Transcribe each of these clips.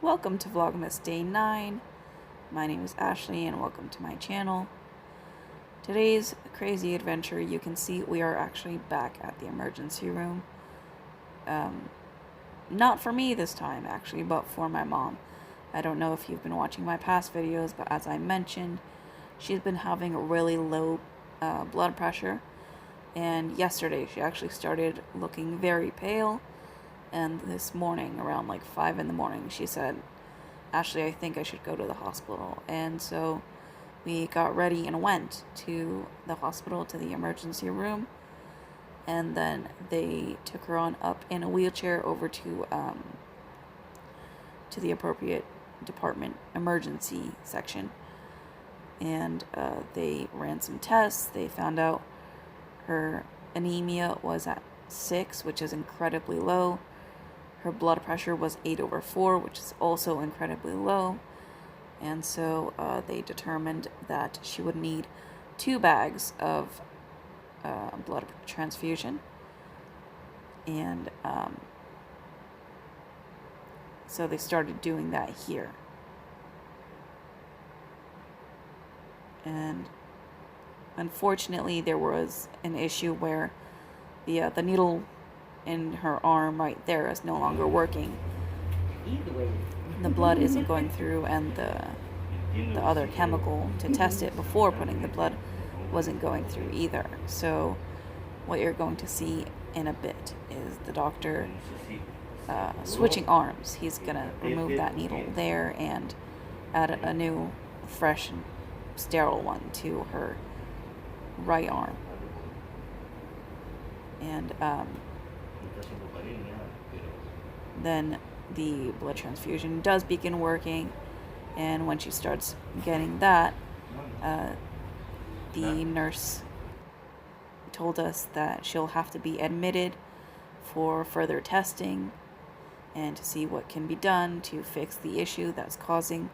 Welcome to Vlogmas Day 9. My name is Ashley and welcome to my channel. Today's crazy adventure, you can see we are actually back at the emergency room. Not for me this time actually, but for my mom. I don't know if you've been watching my past videos, but as I mentioned, she's been having a really low blood pressure. And yesterday she actually started looking very pale. And this morning, around like 5 in the morning, she said, "Ashley, I think I should go to the hospital." And so we got ready and went to the hospital, to the emergency room. And then they took her on up in a wheelchair over to the appropriate department emergency section. And they ran some tests. They found out her anemia was at 6, which is incredibly low. Her blood pressure was 8/4, which is also incredibly low. And so they determined that she would need 2 bags of blood transfusion. And so they started doing that here. And unfortunately, there was an issue where the needle in her arm right there is no longer working. The blood isn't going through, and the other chemical to test it before putting the blood wasn't going through either. So what you're going to see in a bit is the doctor switching arms. He's gonna remove that needle there and add a new, fresh, and sterile one to her right arm. And then the blood transfusion does begin working, and when she starts getting that, the nurse told us that she'll have to be admitted for further testing and to see what can be done to fix the issue that's causing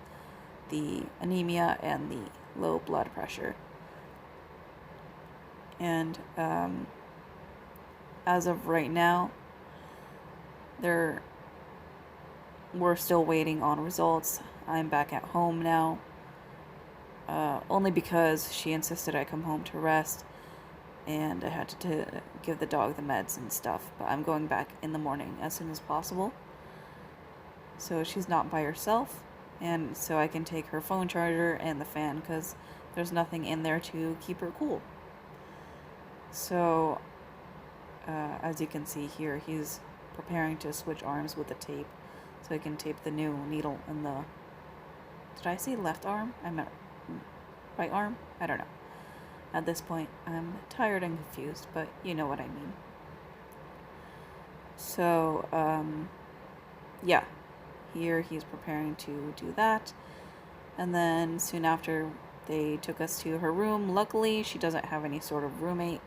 the anemia and the low blood pressure. And as of right now, we're still waiting on results. I'm back at home now, only because she insisted I come home to rest, and I had to give the dog the meds and stuff. But I'm going back in the morning as soon as possible, so she's not by herself, and so I can take her phone charger and the fan, because there's nothing in there to keep her cool. So as you can see here, he's preparing to switch arms with the tape, so he can tape the new needle in the, did I say left arm? I meant right arm? I don't know. At this point, I'm tired and confused, but you know what I mean. So, yeah. Here he's preparing to do that. And then soon after, they took us to her room. Luckily, she doesn't have any sort of roommate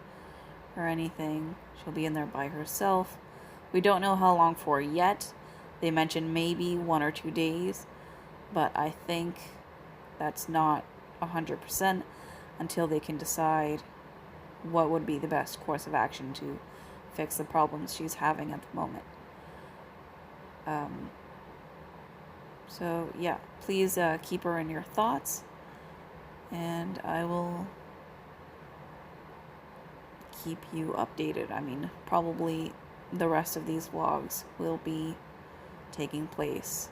or anything. She'll be in there by herself. We don't know how long for yet. They mentioned maybe 1 or 2 days, but I think that's not 100% until they can decide what would be the best course of action to fix the problems she's having at the moment. So yeah, please keep her in your thoughts, and I will keep you updated. I mean, probably the rest of these vlogs will be taking place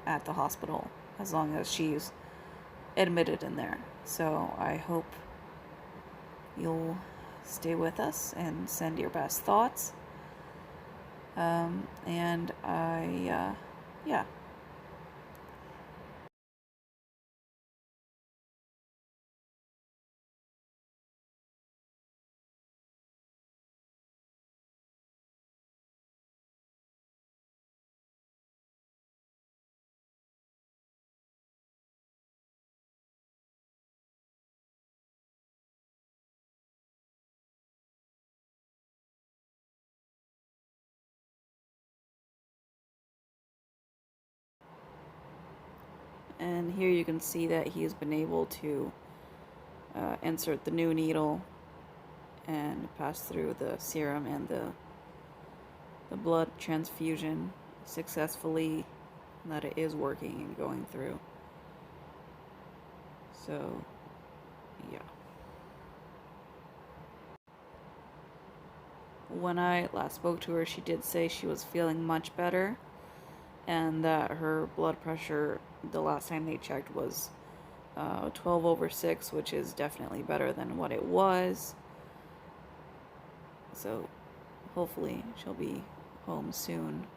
at the hospital as long as she's admitted in there. So I hope you'll stay with us and send your best thoughts. Yeah. And here you can see that he's been able to insert the new needle and pass through the serum and the blood transfusion successfully. that it is working and going through. So, yeah. When I last spoke to her, she did say she was feeling much better and that her blood pressure, the last time they checked, was 12/6, which is definitely better than what it was. So hopefully she'll be home soon.